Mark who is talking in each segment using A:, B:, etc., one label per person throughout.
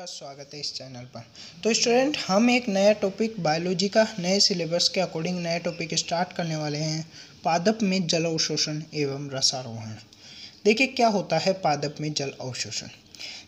A: आपका स्वागत है इस चैनल पर। तो स्टूडेंट, हम एक नया टॉपिक बायोलॉजी का नए सिलेबस के अकॉर्डिंग नया टॉपिक स्टार्ट करने वाले हैं, पादप में जल अवशोषण एवं रसारोहण। देखिए क्या होता है पादप में जल अवशोषण।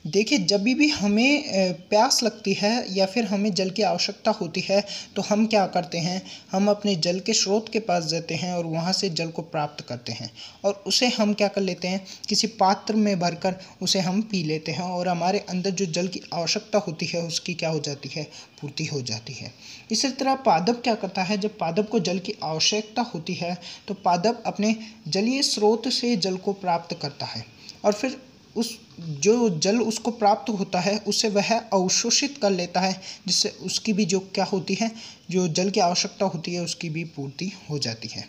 A: देखिए जब भी हमें प्यास लगती है या फिर हमें जल की आवश्यकता होती है तो हम क्या करते हैं, हम अपने जल के स्रोत के पास जाते हैं और वहाँ से जल को प्राप्त करते हैं और उसे हम क्या कर लेते हैं, किसी पात्र में भरकर उसे हम पी लेते हैं और हमारे अंदर जो जल की आवश्यकता होती है उसकी क्या हो जाती है, पूर्ति हो जाती है। इसी तरह पादप क्या करता है, जब पादप को जल की आवश्यकता होती है तो पादप अपने जलीय स्रोत से जल को प्राप्त करता है और फिर उस जो जल उसको प्राप्त होता है उससे वह अवशोषित कर लेता है, जिससे उसकी भी जो क्या होती है, जो जल की आवश्यकता होती है उसकी भी पूर्ति हो जाती है।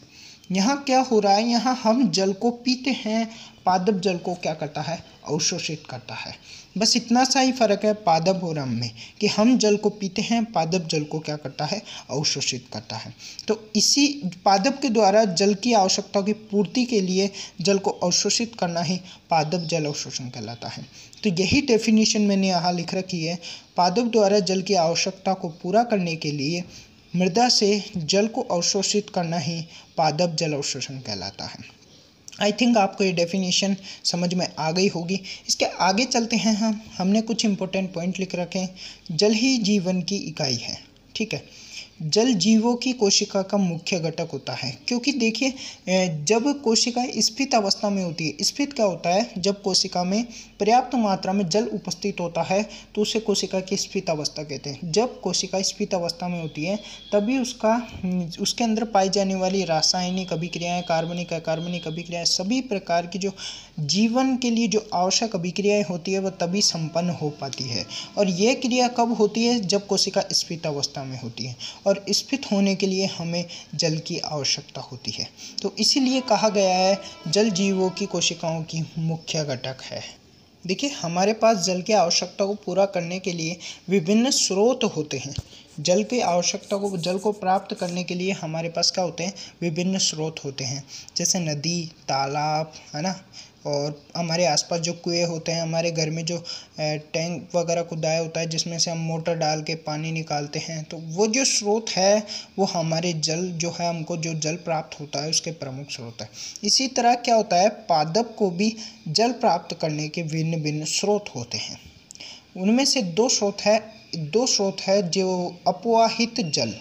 A: यहाँ क्या हो रहा है, यहाँ हम जल को पीते हैं, पादप जल को क्या करता है, अवशोषित करता है। बस इतना सा ही फर्क है पादप और हम में कि हम जल को पीते हैं, पादप जल को क्या करता है, अवशोषित करता है। तो इसी पादप के द्वारा जल की आवश्यकता की पूर्ति के लिए जल को अवशोषित करना ही पादप जल अवशोषण कहलाता है। तो यही डेफिनेशन मैंने यहाँ लिख रखी है। पादप द्वारा जल की आवश्यकता को पूरा करने के लिए मृदा से जल को अवशोषित करना ही पादप जल अवशोषण कहलाता है। आई थिंक आपको ये डेफिनेशन समझ में आ गई होगी। इसके आगे चलते हैं हमने कुछ इंपॉर्टेंट पॉइंट लिख रखे हैं। जल ही जीवन की इकाई है, ठीक है। जल जीवों की कोशिका का मुख्य घटक होता है, क्योंकि देखिए जब कोशिका स्फीत अवस्था में होती है, स्फीत क्या होता है, जब कोशिका में पर्याप्त मात्रा में जल उपस्थित होता है तो उसे कोशिका की स्फीत अवस्था कहते हैं। जब कोशिका स्फीत अवस्था में होती है तभी उसके अंदर पाई जाने वाली रासायनिक अभिक्रियाएं, कार्बनिक अकार्बनिक अभिक्रियाएं, सभी प्रकार की जो जीवन के लिए जो आवश्यक अभिक्रियाएं होती है वह तभी संपन्न हो पाती है। और यह क्रिया कब होती है, जब कोशिका स्फीत अवस्था में होती है और स्फीत होने के लिए हमें जल की आवश्यकता होती है। तो इसीलिए कहा गया है जल जीवों की कोशिकाओं की मुख्य घटक है। देखिए हमारे पास जल की आवश्यकता को पूरा करने के लिए विभिन्न स्रोत होते हैं। जल की आवश्यकता को, जल को प्राप्त करने के लिए हमारे पास क्या होते हैं, विभिन्न स्रोत होते हैं, जैसे नदी, तालाब, है ना, और हमारे आसपास जो कुएं होते हैं, हमारे घर में जो टैंक वगैरह खुदाया होता है जिसमें से हम मोटर डाल के पानी निकालते हैं। तो वो जो स्रोत है वो हमारे जल जो है, हमको जो जल प्राप्त होता है उसके प्रमुख स्रोत है। इसी तरह क्या होता है, पादप को भी जल प्राप्त करने के भिन्न भिन्न स्रोत होते हैं। उनमें से दो स्रोत है जो अपवाहित जल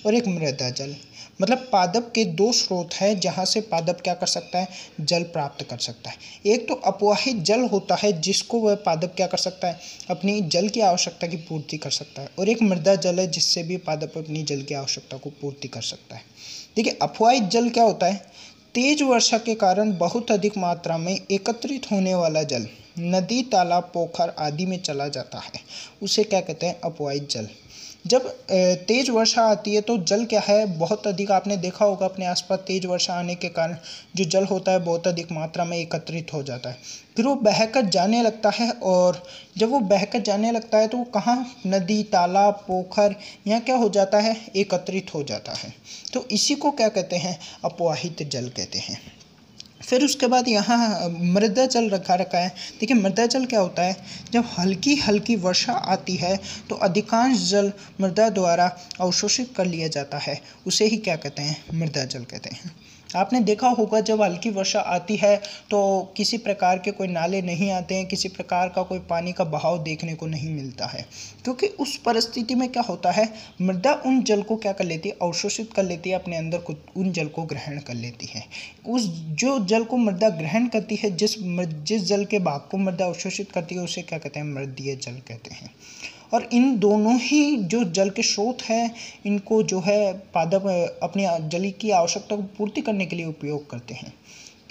A: और एक मृदा जल। मतलब पादप के दो स्रोत हैं जहाँ से पादप क्या कर सकता है, जल प्राप्त कर सकता है। एक तो अपवाहित जल होता है जिसको वह पादप क्या कर सकता है, अपनी जल की आवश्यकता की पूर्ति कर सकता है, और एक मृदा जल है जिससे भी पादप अपनी जल की आवश्यकता को पूर्ति कर सकता है। देखिए अपवाहित जल क्या होता है, तेज वर्षा के कारण बहुत अधिक मात्रा में एकत्रित होने वाला जल नदी, तालाब, पोखर आदि में चला जाता है, उसे क्या कहते हैं, अपवाहित जल। जब तेज वर्षा आती है तो जल क्या है, बहुत अधिक, आपने देखा होगा अपने आसपास तेज वर्षा आने के कारण जो जल होता है बहुत अधिक मात्रा में एकत्रित हो जाता है, फिर वो बहकर जाने लगता है। और जब वो बहकर जाने लगता है तो वो कहाँ, नदी, तालाब, पोखर, यहाँ क्या हो जाता है, एकत्रित हो जाता है। तो इसी को क्या कहते हैं, अपवाहित जल कहते हैं। फिर उसके बाद यहाँ मृदा जल रखा है। देखिए मृदा जल क्या होता है, जब हल्की हल्की वर्षा आती है तो अधिकांश जल मृदा द्वारा अवशोषित कर लिया जाता है, उसे ही क्या कहते हैं, मृदा जल कहते हैं। आपने देखा होगा जब हल्की वर्षा आती है तो किसी प्रकार के कोई नाले नहीं आते हैं, किसी प्रकार का कोई पानी का बहाव देखने को नहीं मिलता है, क्योंकि उस परिस्थिति में क्या होता है, मृदा उन जल को क्या कर लेती है, अवशोषित कर लेती है, अपने अंदर उन जल को ग्रहण कर लेती है। उस जो जल को मृदा ग्रहण करती है, जिस जल के भाग को मृदा अवशोषित करती है उसे क्या कहते हैं, मृदीय जल कहते हैं। और इन दोनों ही जो जल के स्रोत हैं इनको जो है पादप अपनी जल की आवश्यकता को पूर्ति करने के लिए उपयोग करते हैं।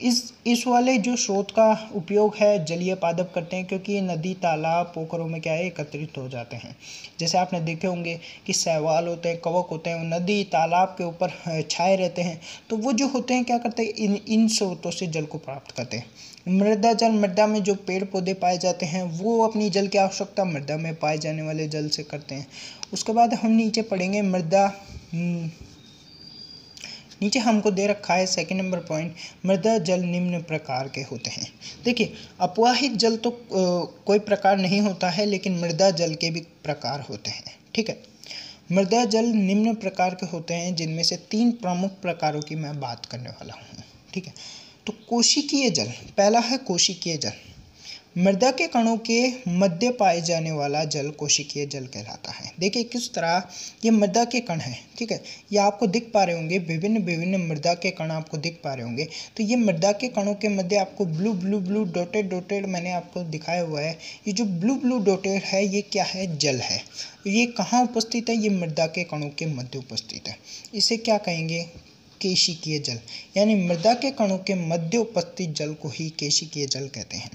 A: इस वाले जो स्रोत का उपयोग है जलीय पादप करते हैं, क्योंकि ये नदी, तालाब, पोखरों में क्या है, एकत्रित हो जाते हैं। जैसे आपने देखे होंगे कि शैवाल होते हैं, कवक होते हैं, वो नदी, तालाब के ऊपर छाए रहते हैं, तो वो जो होते हैं क्या करते हैं, इन स्रोतों से जल को प्राप्त करते हैं। मृदा जल, मृदा में जो पेड़ पौधे पाए जाते हैं वो अपनी जल की आवश्यकता मृदा में पाए जाने वाले जल से करते हैं। उसके बाद हम नीचे पढ़ेंगे नीचे हमको दे रखा है सेकंड नंबर पॉइंट, मृदा जल निम्न प्रकार के होते हैं। देखिए अपवाहित जल तो कोई प्रकार नहीं होता है, लेकिन मृदा जल के भी प्रकार होते हैं। ठीक है, मृदा जल निम्न प्रकार के होते हैं, जिनमें से 3 प्रमुख प्रकारों की मैं बात करने वाला हूँ। ठीक है, तो कोशिकीय जल, पहला है कोशिकीय जल। मृदा के कणों के मध्य पाए जाने वाला जल कोशिकीय जल कहलाता है। देखिए किस तरह ये मृदा के कण हैं। ठीक है, ये आपको दिख पा रहे होंगे, विभिन्न विभिन्न मृदा के कण आपको दिख पा रहे होंगे। तो ये मृदा के कणों के मध्य आपको ब्लू ब्लू ब्लू डॉटेड मैंने आपको दिखाया हुआ है। ये जो ब्लू ब्लू डॉटेड है ये क्या है? जल है। ये कहाँ उपस्थित है? ये मृदा के कणों के मध्य उपस्थित है। इसे क्या कहेंगे? केशिकीय जल, यानी मृदा के कणों के मध्य उपस्थित जल को ही केशिकीय जल कहते हैं।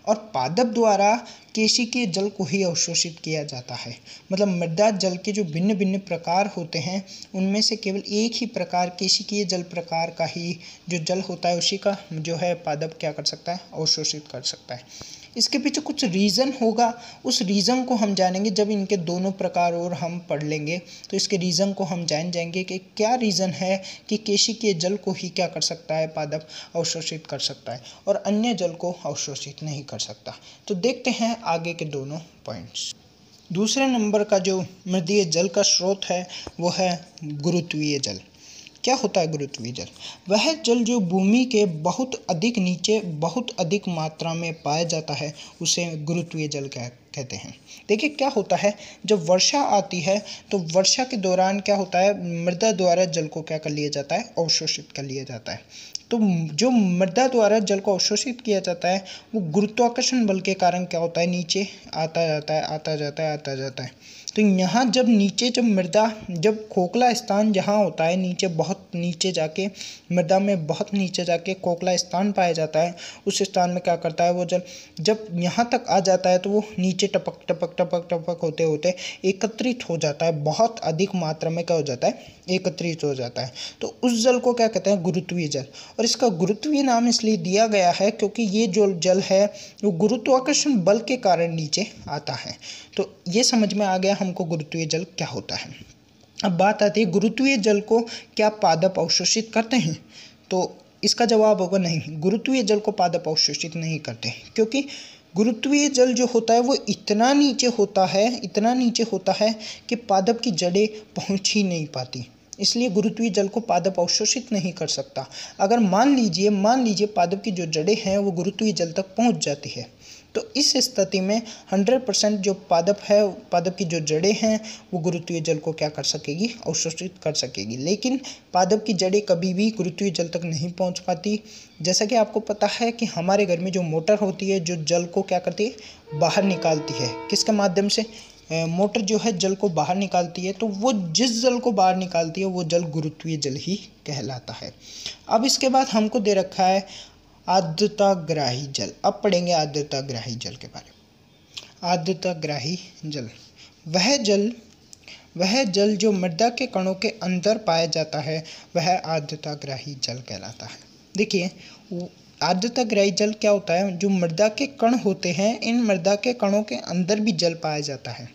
A: और पादप द्वारा केशिकीय जल को ही अवशोषित किया जाता है। मतलब मृदा जल के जो भिन्न भिन्न प्रकार होते हैं उनमें से केवल एक ही प्रकार केशिकीय जल प्रकार का ही जो जल होता है उसी का जो है पादप क्या कर सकता है? अवशोषित कर सकता है। इसके पीछे कुछ रीज़न होगा, उस रीज़न को हम जानेंगे जब इनके दोनों प्रकार और हम पढ़ लेंगे तो इसके रीज़न को हम जान जाएंगे कि क्या रीज़न है कि केशिकीय जल को ही क्या कर सकता है? पादप अवशोषित कर सकता है और अन्य जल को अवशोषित नहीं कर सकता। तो देखते हैं आगे के दोनों पॉइंट्स। दूसरे नंबर का जो मृदीय जल का स्रोत है वो है गुरुत्वीय जल। क्या होता है गुरुत्वीय जल? वह जल जो भूमि के बहुत अधिक नीचे बहुत अधिक मात्रा में पाया जाता है उसे गुरुत्वीय जल कहते हैं। देखिए क्या होता है, जब वर्षा आती है तो वर्षा के दौरान क्या होता है? मृदा द्वारा जल को क्या कर लिया जाता है? अवशोषित कर लिया जाता है। तो जो मृदा द्वारा जल को अवशोषित किया जाता है वो गुरुत्वाकर्षण बल के कारण क्या होता है? नीचे आता जाता है। तो यहाँ जब नीचे जब खोखला स्थान जहाँ होता है नीचे बहुत नीचे जाके मृदा में बहुत नीचे जाके खोखला स्थान पाया जाता है, उस स्थान में क्या करता है वो जल जब यहाँ तक आ जाता है तो वो नीचे टपक होते होते एकत्रित हो जाता है। बहुत अधिक मात्रा में क्या हो जाता है? एकत्रित हो जाता है। तो उस जल को क्या कहते हैं? गुरुत्वीय जल। और इसका गुरुत्वीय नाम इसलिए दिया गया है क्योंकि ये जो जल है वो गुरुत्वाकर्षण बल के कारण नीचे आता है। तो ये समझ में आ गया हमको गुरुत्वीय जल क्या होता है। अब बात आती है गुरुत्वीय जल को क्या पादप अवशोषित करते हैं? तो इसका जवाब होगा नहीं, गुरुत्वीय जल को पादप अवशोषित नहीं करते, क्योंकि गुरुत्वीय जल जो होता है वो इतना नीचे होता है कि पादप की जड़ें पहुंच ही नहीं पाती, इसलिए गुरुत्वीय जल को पादप अवशोषित नहीं कर सकता। अगर मान लीजिए पादप की जो जड़ें हैं वो गुरुत्वीय जल तक पहुंच जाती है तो इस स्थिति में 100% जो पादप की जो जड़ें हैं वो गुरुत्वीय जल को क्या कर सकेगी? अवशोषित कर सकेगी। लेकिन पादप की जड़ें कभी भी गुरुत्वीय जल तक नहीं पहुंच पाती। जैसा कि आपको पता है कि हमारे घर में जो मोटर होती है जो जल को क्या करती है? बाहर निकालती है। किसके माध्यम से? मोटर जो है जल को बाहर निकालती है। तो वो जिस जल को बाहर निकालती है वो जल गुरुत्वीय जल ही कहलाता है। अब इसके बाद हमको दे रखा है आर्द्रताग्राही जल। अब पढ़ेंगे आर्द्रताग्राही जल के बारे में। आर्द्रताग्राही जल वह जल जो मृदा के कणों के अंदर पाया जाता है वह आर्द्रताग्राही जल कहलाता है। देखिए आर्द्रताग्राही जल क्या होता है? जो मृदा के कण होते हैं इन मृदा के कणों के अंदर भी जल पाया जाता है।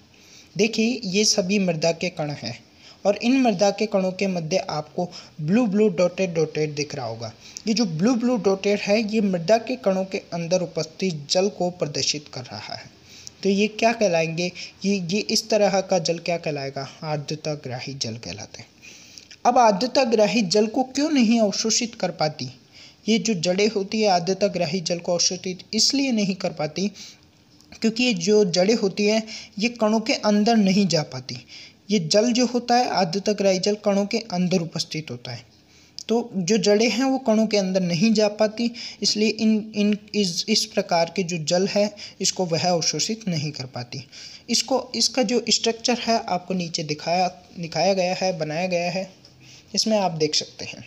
A: देखिए ये सभी मृदा के कण हैं और इन मृदा के कणों के मध्य आपको ब्लू ब्लू डॉटेड दिख रहा होगा। ये जो ब्लू ब्लू डॉटेड है ये मृदा के कणों के अंदर उपस्थित जल को प्रदर्शित कर रहा है। तो ये क्या कहलाएंगे? ये इस तरह का जल क्या कहलाएगा? आर्द्रताग्राही जल कहलाते हैं। अब आर्द्रताग्राही जल को क्यों नहीं अवशोषित कर पाती? ये जो जड़ें होती है आर्द्रताग्राही जल को अवशोषित इसलिए नहीं कर पाती क्योंकि ये जो जड़ें होती हैं ये कणों के अंदर नहीं जा पाती। ये जल जो होता है आर्द्रताग्राही जल कणों के अंदर उपस्थित होता है, तो जो जड़ें हैं वो कणों के अंदर नहीं जा पाती, इसलिए इस प्रकार के जो जल है इसको वह अवशोषित नहीं कर पाती। इसका जो स्ट्रक्चर है आपको नीचे दिखाया गया है, बनाया गया है, इसमें आप देख सकते हैं।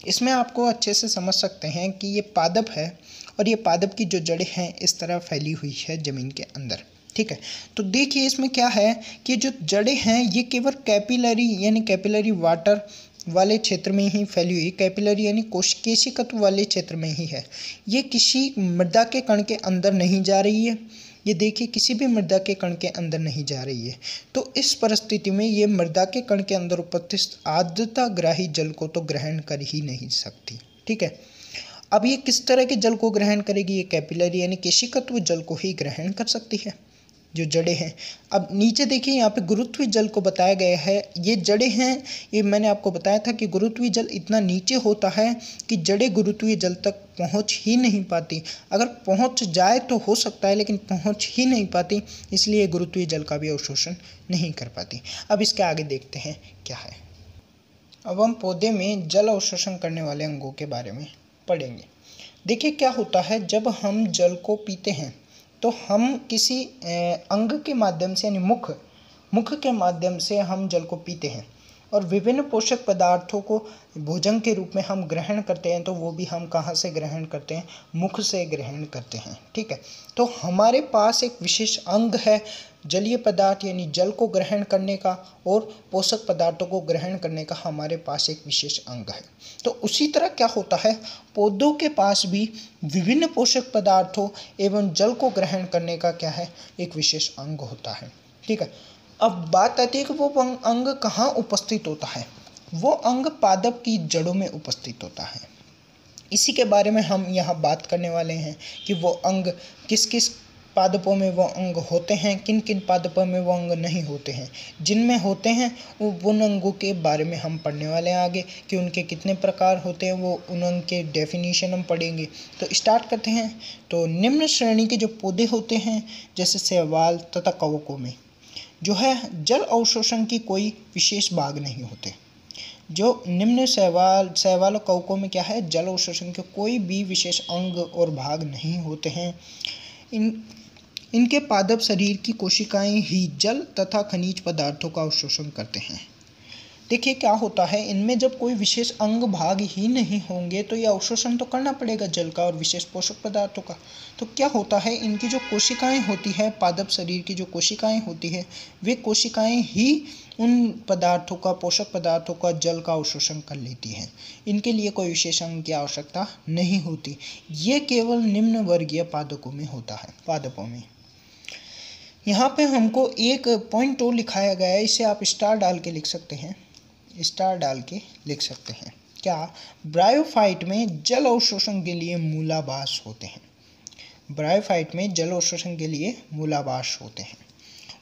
A: इसमें आपको अच्छे से समझ सकते हैं कि ये पादप है और ये पादप की जो जड़ें हैं इस तरह फैली हुई है ज़मीन के अंदर। ठीक है, तो देखिए इसमें क्या है कि जो जड़ें हैं ये केवल कैपिलरी वाटर वाले क्षेत्र में ही फैली हुई, कैपिलरी यानी केशिकत्व वाले क्षेत्र में ही है। ये किसी मृदा के कण के अंदर नहीं जा रही है, ये देखिए किसी भी मृदा के कण के अंदर नहीं जा रही है। तो इस परिस्थिति में ये मृदा के कण के अंदर उपस्थित आर्द्रताग्राही जल को तो ग्रहण कर ही नहीं सकती। ठीक है, अब ये किस तरह के जल को ग्रहण करेगी? ये कैपिलरी यानी केशिकत्व जल को ही ग्रहण कर सकती है, जो जड़ें हैं। अब नीचे देखिए यहाँ पे गुरुत्वीय जल को बताया गया है। ये जड़ें हैं, ये मैंने आपको बताया था कि गुरुत्वीय जल इतना नीचे होता है कि जड़ें गुरुत्वीय जल तक पहुँच ही नहीं पाती। अगर पहुँच जाए तो हो सकता है, लेकिन पहुँच ही नहीं पाती, इसलिए गुरुत्वीय जल का भी अवशोषण नहीं कर पाती। अब इसके आगे देखते हैं क्या है। अब हम पौधे में जल अवशोषण करने वाले अंगों के बारे में पढ़ेंगे। देखिए क्या होता है, जब हम जल को पीते हैं तो हम किसी अंग के माध्यम से यानी मुख के माध्यम से हम जल को पीते हैं और विभिन्न पोषक पदार्थों को भोजन के रूप में हम ग्रहण करते हैं। तो वो भी हम कहाँ से ग्रहण करते हैं? मुख से ग्रहण करते हैं। ठीक है, तो हमारे पास एक विशेष अंग है जलीय पदार्थ यानी जल को ग्रहण करने का और पोषक पदार्थों को ग्रहण करने का हमारे पास एक विशेष अंग है। तो उसी तरह क्या होता है, पौधों के पास भी विभिन्न पोषक पदार्थों एवं जल को ग्रहण करने का क्या है? एक विशेष अंग होता है। ठीक है, अब बात आती है कि वो अंग कहाँ उपस्थित होता है। वो अंग पादप की जड़ों में उपस्थित होता है। इसी के बारे में हम यहाँ बात करने वाले हैं कि वो अंग किस किस पादपों में वो अंग होते हैं, किन किन पादपों में वो अंग नहीं होते हैं। जिनमें होते हैं उन अंगों के बारे में हम पढ़ने वाले हैं आगे कि उनके कितने प्रकार होते हैं, वो उन अंग के डेफिनेशन हम पढ़ेंगे। तो स्टार्ट करते हैं। तो निम्न श्रेणी के जो पौधे होते हैं जैसे शैवाल तथा कवकों में जो है जल अवशोषण की कोई विशेष भाग नहीं होते। जो निम्न शैवाल और कवकों में क्या है, जल अवशोषण के कोई भी विशेष अंग और भाग नहीं होते हैं। इनके पादप शरीर की कोशिकाएं ही जल तथा खनिज पदार्थों का अवशोषण करते हैं। देखिए क्या होता है, इनमें जब कोई विशेष अंग भाग ही नहीं होंगे तो ये अवशोषण तो करना पड़ेगा जल का और विशेष पोषक पदार्थों का। तो क्या होता है, इनकी जो कोशिकाएं होती है, पादप शरीर की जो कोशिकाएं होती है, वे कोशिकाएं ही उन पदार्थों का, पोषक पदार्थों का, जल का अवशोषण कर लेती हैं। इनके लिए कोई विशेष अंग की आवश्यकता नहीं होती। ये केवल निम्न वर्गीय पादपों में होता है, पादपों में। यहाँ पे हमको एक पॉइंट और लिखाया गया है, इसे आप स्टार डाल के लिख सकते हैं, स्टार डाल के लिख सकते हैं। क्या? ब्रायोफाइट में जल अवशोषण के लिए मूलाभास होते हैं। ब्रायोफाइट में जल अवशोषण के लिए मूलाभास होते हैं।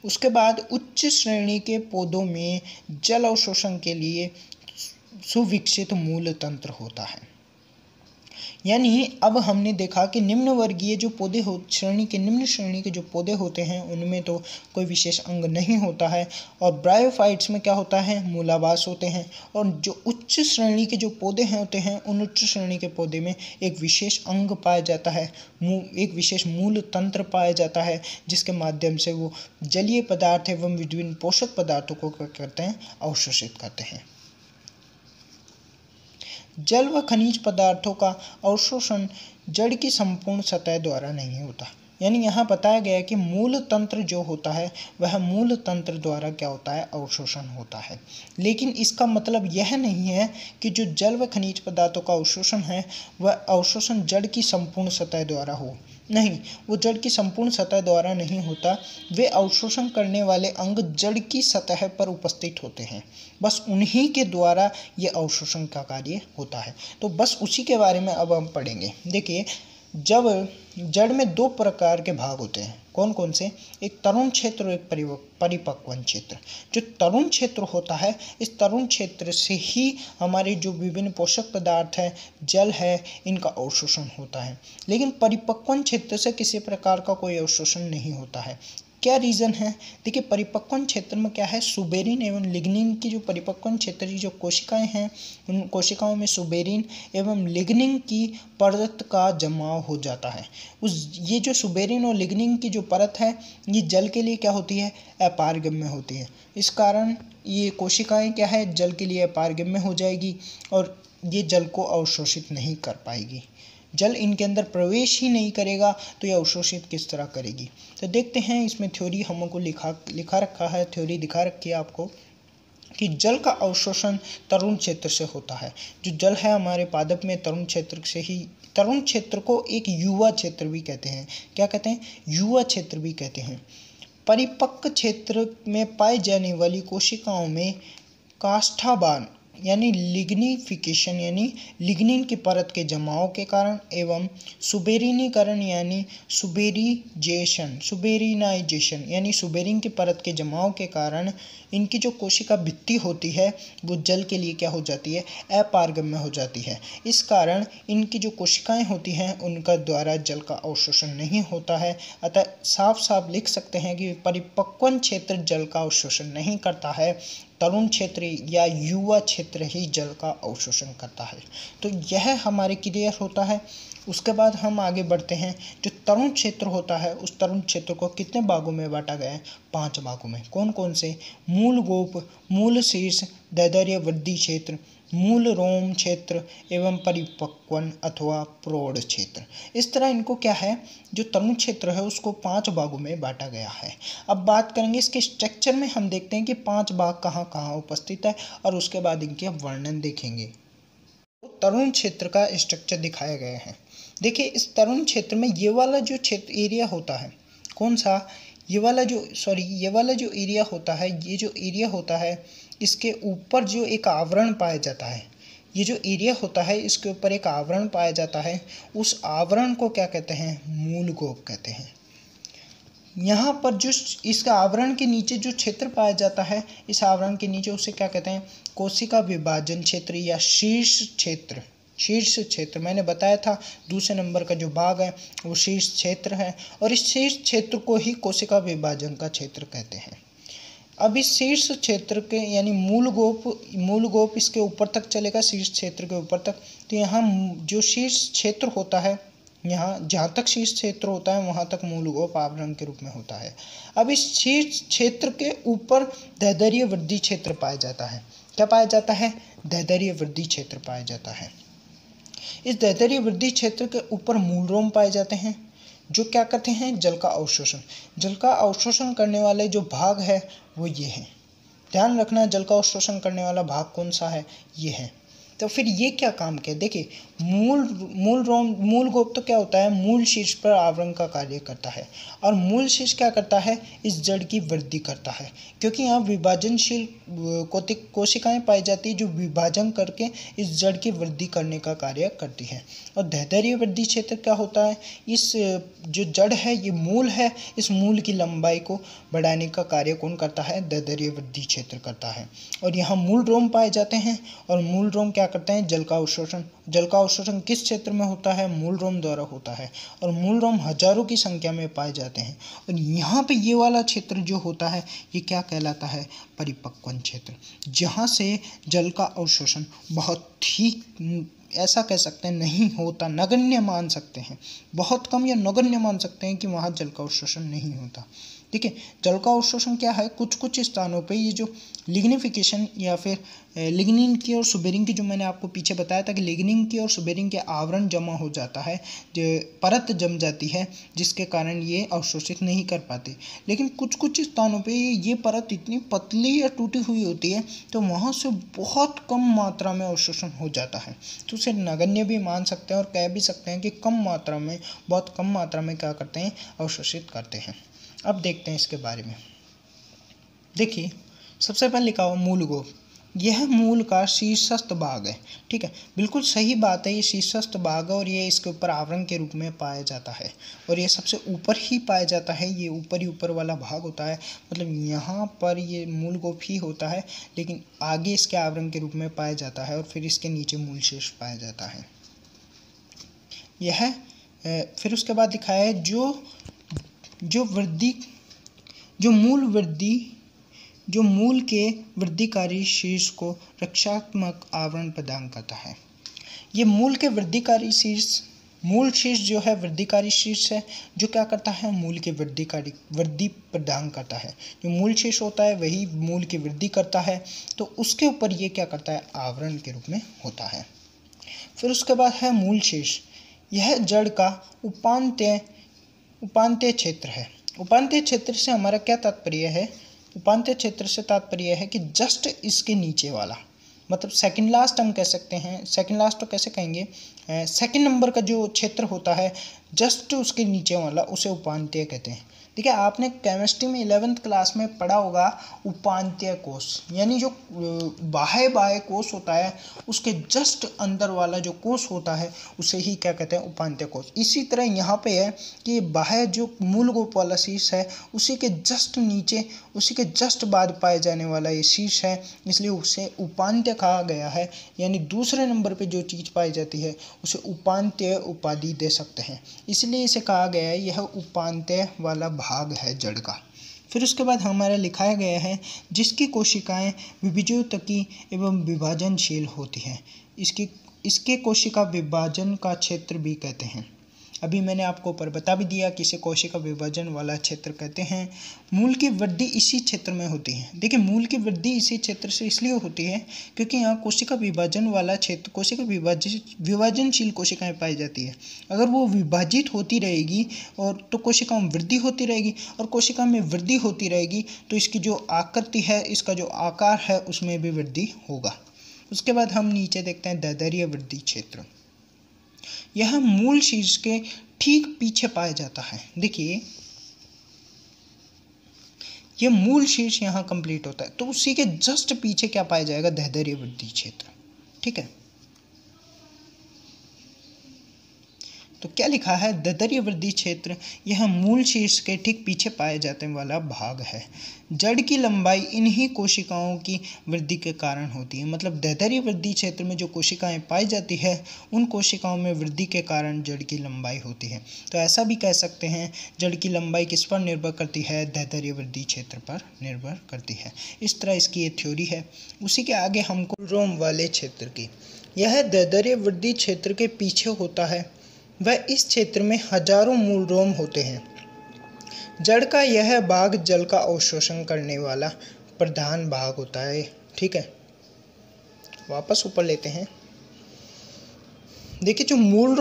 A: उसके बाद उच्च श्रेणी के पौधों में जल अवशोषण के लिए सुविकसित मूल तंत्र होता है। यानी अब हमने देखा कि निम्न वर्गीय जो पौधे निम्न श्रेणी के जो पौधे होते हैं उनमें तो कोई विशेष अंग नहीं होता है और ब्रायोफाइट्स में क्या होता है, मूलाभास होते हैं। और जो उच्च श्रेणी के जो पौधे होते हैं उन उच्च श्रेणी के पौधे में एक विशेष अंग पाया जाता है, एक विशेष मूल तंत्र पाया जाता है जिसके माध्यम से वो जलीय पदार्थ एवं विभिन्न पोषक पदार्थों को क्या करते हैं, अवशोषित करते हैं। जल व खनिज पदार्थों का अवशोषण जड़ की संपूर्ण सतह द्वारा नहीं होता। यानी यहाँ बताया गया है कि मूल तंत्र जो होता है वह मूल तंत्र द्वारा क्या होता है, अवशोषण होता है। लेकिन इसका मतलब यह नहीं है कि जो जल व खनिज पदार्थों का अवशोषण है वह अवशोषण जड़ की संपूर्ण सतह द्वारा हो। नहीं, वो जड़ की संपूर्ण सतह द्वारा नहीं होता। वे अवशोषण करने वाले अंग जड़ की सतह पर उपस्थित होते हैं, बस उन्हीं के द्वारा ये अवशोषण का कार्य होता है। तो बस उसी के बारे में अब हम पढ़ेंगे। देखिए, जब जड़ में दो प्रकार के भाग होते हैं, कौन कौन से? एक तरुण क्षेत्र और एक परिपक्वन क्षेत्र। जो तरुण क्षेत्र होता है, इस तरुण क्षेत्र से ही हमारे जो विभिन्न पोषक पदार्थ हैं, जल है, इनका अवशोषण होता है। लेकिन परिपक्वन क्षेत्र से किसी प्रकार का कोई अवशोषण नहीं होता है। क्या रीज़न है? देखिए, परिपक्वन क्षेत्र में क्या है, सुबेरिन एवं लिग्निन की जो परिपक्वन क्षेत्र की जो कोशिकाएं हैं उन कोशिकाओं में सुबेरिन एवं लिग्निन की परत का जमाव हो जाता है। ये जो सुबेरिन और लिग्निन की जो परत है ये जल के लिए क्या होती है, अपारगम्य होती है। इस कारण ये कोशिकाएं क्या है, जल के लिए अपारगम्य हो जाएगी और ये जल को अवशोषित नहीं कर पाएगी। जल इनके अंदर प्रवेश ही नहीं करेगा तो ये अवशोषित किस तरह करेगी। तो देखते हैं, इसमें थ्योरी हमको लिखा रखा है, थ्योरी दिखा रखी है आपको। कि जल का अवशोषण तरुण क्षेत्र से होता है। जो जल है हमारे पादप में तरुण क्षेत्र से ही, तरुण क्षेत्र को एक युवा क्षेत्र भी कहते हैं। क्या कहते हैं? युवा क्षेत्र भी कहते हैं। परिपक्व क्षेत्र में पाई जाने वाली कोशिकाओं में काष्ठाबान यानी लिग्निफिकेशन यानी लिग्निन की परत के जमाव के कारण एवं सुबेरिनीकरण यानी सुबेरिनाइजेशन यानी सुबेरिन की परत के जमाव के कारण इनकी जो कोशिका भित्ति होती है वो जल के लिए क्या हो जाती है? अपारगम्य हो जाती है। इस कारण इनकी जो कोशिकाएं होती हैं उनका द्वारा जल का अवशोषण नहीं होता है। अतः साफ साफ लिख सकते हैं कि परिपक्व क्षेत्र जल का अवशोषण नहीं करता है, तरुण क्षेत्र या युवा क्षेत्र ही जल का अवशोषण करता है। तो यह हमारे क्लियर होता है। उसके बाद हम आगे बढ़ते हैं। जो तरुण क्षेत्र होता है उस तरुण क्षेत्र को कितने भागों में बांटा गया है? 5 भागों में। कौन कौन से? मूल गोप, मूल शीर्ष, दैर्ध्य वृद्धि क्षेत्र, मूल रोम क्षेत्र एवं परिपक्वन अथवा प्रौढ़ क्षेत्र। इस तरह इनको क्या है, जो तरुण क्षेत्र है उसको 5 भागों में बांटा गया है। अब बात करेंगे इसके स्ट्रक्चर में। हम देखते हैं कि 5 भाग कहाँ कहाँ उपस्थित है और उसके बाद इनके वर्णन देखेंगे। तरुण क्षेत्र का स्ट्रक्चर दिखाया गया है। देखिए इस तरुण क्षेत्र में ये वाला जो क्षेत्र एरिया होता है, कौन सा? ये वाला जो एरिया होता है, ये जो एरिया होता है इसके ऊपर जो एक आवरण पाया जाता है, ये जो एरिया होता है इसके ऊपर एक आवरण पाया जाता है, उस आवरण को क्या कहते हैं? मूल गोप कहते हैं। यहाँ पर जो इसका आवरण के नीचे जो क्षेत्र पाया जाता है, इस आवरण के नीचे उसे क्या कहते हैं? कोशिका विभाजन क्षेत्र या शीर्ष क्षेत्र। शीर्ष क्षेत्र मैंने बताया था, दूसरे नंबर का जो भाग है वो शीर्ष क्षेत्र है और इस शीर्ष क्षेत्र को ही कोशिका विभाजन का क्षेत्र कहते हैं। अब इस शीर्ष क्षेत्र के यानी मूल गोप इसके ऊपर तक चलेगा, शीर्ष क्षेत्र के ऊपर तक। तो यहाँ जो शीर्ष क्षेत्र होता है, यहाँ जहाँ तक शीर्ष क्षेत्र होता है वहाँ तक मूल गोप आवरण के रूप में होता है। अब इस शीर्ष क्षेत्र के ऊपर दैर्ध्य वृद्धि क्षेत्र पाया जाता है। क्या पाया जाता है? दैर्ध्य वृद्धि क्षेत्र पाया जाता है। इस दैर्ध्य वृद्धि क्षेत्र के ऊपर मूल रोम पाए जाते हैं जो क्या करते हैं? जल का अवशोषण करने वाले जो भाग है वो ये है। ध्यान रखना, जल का अवशोषण करने वाला भाग कौन सा है? ये है। तो फिर ये क्या काम किया? देखिए मूल गोप तो क्या होता है? मूल शीर्ष पर आवरण का कार्य करता है और मूल शीर्ष क्या करता है? इस जड़ की वृद्धि करता है, क्योंकि यहाँ विभाजनशील कोशिकाएं पाई जाती है जो विभाजन करके इस जड़ की वृद्धि करने का कार्य करती है। और दैर्ध्य वृद्धि क्षेत्र क्या होता है? इस जो जड़ है ये मूल है, इस मूल की लंबाई को बढ़ाने का कार्य कौन करता है? दैर्ध्य वृद्धि क्षेत्र करता है। और यहाँ मूल रोम पाए जाते हैं और मूल रोम क्या करते हैं? जल का अवशोषण किस क्षेत्र में होता है? मूल रोम द्वारा होता है और मूल रोम हजारों की संख्या में पाए जाते हैं। और यहाँ पे ये वाला क्षेत्र जो होता है ये क्या कहलाता है? परिपक्वन क्षेत्र, जहाँ से जल का अवशोषण बहुत ही ऐसा कह सकते हैं नहीं होता, नगण्य मान सकते हैं, बहुत कम या नगण्य मान सकते हैं कि वहाँ जल का अवशोषण नहीं होता। ठीक है, जल का अवशोषण क्या है? कुछ स्थानों पे ये जो लिग्निफिकेशन या फिर लिग्निन की और सुबेरिन की, जो मैंने आपको पीछे बताया था कि लिग्निन की और सुबेरिन के आवरण जमा हो जाता है, जो परत जम जाती है जिसके कारण ये अवशोषित नहीं कर पाते। लेकिन कुछ स्थानों पे ये परत इतनी पतली या टूटी हुई होती है तो वहाँ से बहुत कम मात्रा में अवशोषण हो जाता है। तो उसे नगण्य भी मान सकते हैं और कह भी सकते हैं कि बहुत कम मात्रा में क्या करते हैं? अवशोषित करते हैं। अब देखते हैं इसके बारे में। देखिए सबसे पहले लिखा हुआ मूल गोप, यह मूल का शीर्षस्थ भाग है। ठीक है, बिल्कुल सही बात है, ये शीर्षस्थ भाग है और ये इसके ऊपर आवरण के रूप में पाया जाता है और ये सबसे ऊपर ही पाया जाता है। ये ऊपर वाला भाग होता है, मतलब यहाँ पर ये मूल गोप ही होता है लेकिन आगे इसके आवरण के रूप में पाया जाता है और फिर इसके नीचे मूल शीर्ष पाया जाता है। यह फिर उसके बाद दिखाया है जो मूल के वृद्धिकारी शीर्ष को रक्षात्मक आवरण प्रदान करता है। ये मूल के वृद्धिकारी शीर्ष, मूल शीर्ष जो है वृद्धिकारी शीर्ष है जो क्या करता है? मूल के वृद्धि प्रदान करता है। जो मूल शीर्ष होता है वही मूल की वृद्धि करता है, तो उसके ऊपर ये क्या करता है? आवरण के रूप में होता है। फिर उसके बाद है मूल शीर्ष, यह जड़ का उपांत्य क्षेत्र है। उपांत्य क्षेत्र से हमारा क्या तात्पर्य है उपांत्य क्षेत्र से तात्पर्य है कि जस्ट इसके नीचे वाला, मतलब सेकंड लास्ट हम कह सकते हैं, सेकंड लास्ट तो कैसे कहेंगे, सेकंड नंबर का जो क्षेत्र होता है जस्ट उसके नीचे वाला उसे उपांत्य कहते हैं। देखिए आपने केमिस्ट्री में 11th क्लास में पढ़ा होगा उपांत्य कोश, यानी जो बाह्य कोश होता है उसके जस्ट अंदर वाला जो कोश होता है उसे ही क्या कहते हैं, उपांत्य कोश। इसी तरह यहाँ पे है कि बाह्य जो मूल गोप वाला शीर्ष है उसी के जस्ट नीचे, उसी के जस्ट बाद पाए जाने वाला ये शीर्ष है, इसलिए उसे उपांत्य कहा गया है। यानी दूसरे नंबर पे जो चीज़ पाई जाती है उसे उपांत्य उपाधि दे सकते हैं, इसलिए इसे कहा गया है यह उपांत्य वाला भाग है जड़ का। फिर उसके बाद हमारा लिखाया गया है जिसकी कोशिकाएं विभिजोतकी एवं विभाजनशील होती हैं, इसके कोशिका विभाजन का क्षेत्र भी कहते हैं। अभी मैंने आपको ऊपर बता भी दिया कि इसे कोशिका विभाजन वाला क्षेत्र कहते हैं। मूल की वृद्धि इसी क्षेत्र में होती है। देखिए मूल की वृद्धि इसी क्षेत्र से इसलिए होती है क्योंकि यहाँ कोशिका विभाजन वाला क्षेत्र, कोशिका विभाजनशील कोशिकाएं पाई जाती है। अगर वो विभाजित होती रहेगी और तो कोशिकाओं में वृद्धि होती रहेगी, और कोशिका में वृद्धि होती रहेगी तो इसकी जो आकृति है, इसका जो आकार है उसमें भी वृद्धि होगा। उसके बाद हम नीचे देखते हैं दैर्ध्य वृद्धि क्षेत्र। यह मूल शीर्ष के ठीक पीछे पाया जाता है। देखिए यह मूल शीर्ष यहाँ कंप्लीट होता है तो उसी के जस्ट पीछे क्या पाया जाएगा, दैर्ध्य वृद्धि क्षेत्र। ठीक है, तो क्या लिखा है, दैर्ध्य वृद्धि क्षेत्र यह मूल शीर्ष के ठीक पीछे पाए जाने वाला भाग है। जड़ की लंबाई इन्हीं कोशिकाओं की वृद्धि के कारण होती है। मतलब दैर्ध्य वृद्धि क्षेत्र में जो कोशिकाएं पाई जाती है उन कोशिकाओं में वृद्धि के कारण जड़ की लंबाई होती है। तो ऐसा भी कह सकते हैं जड़ की लंबाई किस पर निर्भर करती है, दैर्ध्य वृद्धि क्षेत्र पर निर्भर करती है। इस तरह इसकी ये थ्योरी है। उसी के आगे हमको रोम वाले क्षेत्र की, यह दैर्ध्य वृद्धि क्षेत्र के पीछे होता है। वह इस क्षेत्र में हजारों मूल रोम होते हैं। जड़ का यह भाग जल का अवशोषण करने वाला प्रधान भाग होता है। ठीक है, वापस ऊपर लेते हैं। देखिए जो मूल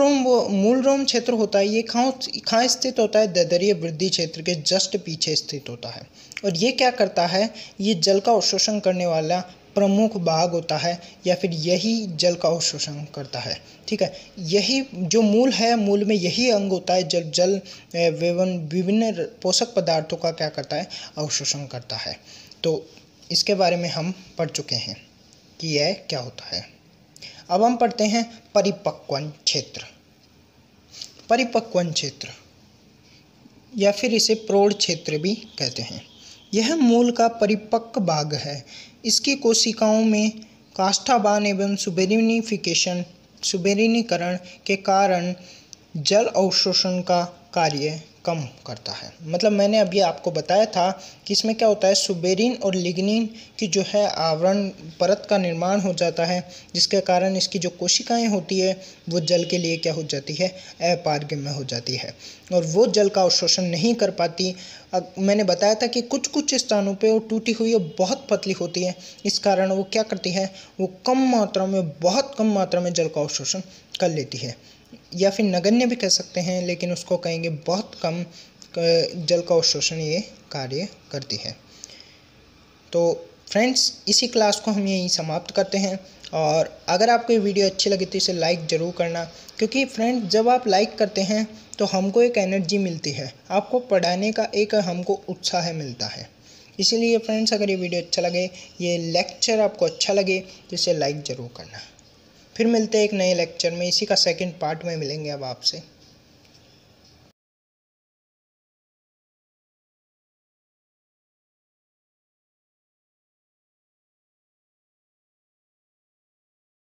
A: रोम क्षेत्र होता है ये कहाँ स्थित होता है, दैर्ध्य वृद्धि क्षेत्र के जस्ट पीछे स्थित होता है। और ये क्या करता है, ये जल का अवशोषण करने वाला प्रमुख भाग होता है, या फिर यही जल का अवशोषण करता है। ठीक है, यही जो मूल है, मूल में यही अंग होता है जब जल एवं विभिन्न पोषक पदार्थों का क्या करता है, अवशोषण करता है। तो इसके बारे में हम पढ़ चुके हैं कि यह क्या होता है। अब हम पढ़ते हैं परिपक्वन क्षेत्र। परिपक्वन क्षेत्र या फिर इसे प्रौढ़ क्षेत्र भी कहते हैं। यह मूल का परिपक्व भाग है। इसकी कोशिकाओं में काष्ठाबान एवं सुबेरिनीकरण के कारण जल अवशोषण का कार्य कम करता है। मतलब मैंने अभी आपको बताया था कि इसमें क्या होता है, सुबेरिन और लिग्निन की जो है आवरण परत का निर्माण हो जाता है, जिसके कारण इसकी जो कोशिकाएं होती है वो जल के लिए क्या हो जाती है, अपारगम्य हो जाती है और वो जल का अवशोषण नहीं कर पाती। मैंने बताया था कि कुछ कुछ स्थानों पे वो टूटी हुई और बहुत पतली होती है, इस कारण वो क्या करती है, वो कम मात्रा में, बहुत कम मात्रा में जल का अवशोषण कर लेती है, या फिर नगण्य भी कह सकते हैं, लेकिन उसको कहेंगे बहुत कम जल का अवशोषण ये कार्य करती है। तो फ्रेंड्स इसी क्लास को हम यहीं समाप्त करते हैं, और अगर आपको ये वीडियो अच्छी लगी तो इसे लाइक ज़रूर करना, क्योंकि फ्रेंड्स जब आप लाइक करते हैं तो हमको एक एनर्जी मिलती है, आपको पढ़ाने का एक हमको उत्साह मिलता है। इसीलिए फ्रेंड्स अगर ये वीडियो अच्छा लगे, ये लेक्चर आपको अच्छा लगे तो इसे लाइक ज़रूर करना। फिर मिलते हैं एक नए लेक्चर में, इसी का सेकंड पार्ट में मिलेंगे अब आपसे।